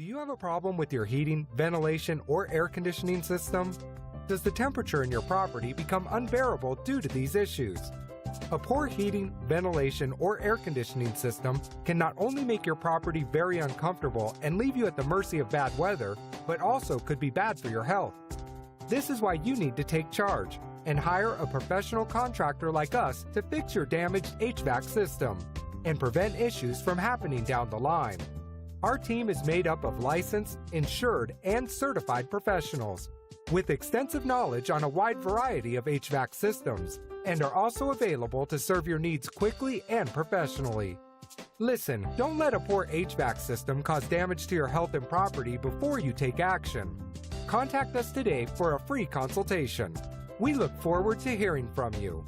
Do you have a problem with your heating, ventilation, or air conditioning system? Does the temperature in your property become unbearable due to these issues? A poor heating, ventilation, or air conditioning system can not only make your property very uncomfortable and leave you at the mercy of bad weather, but also could be bad for your health. This is why you need to take charge and hire a professional contractor like us to fix your damaged HVAC system and prevent issues from happening down the line. Our team is made up of licensed, insured, and certified professionals with extensive knowledge on a wide variety of HVAC systems and are also available to serve your needs quickly and professionally. Listen, don't let a poor HVAC system cause damage to your health and property before you take action. Contact us today for a free consultation. We look forward to hearing from you.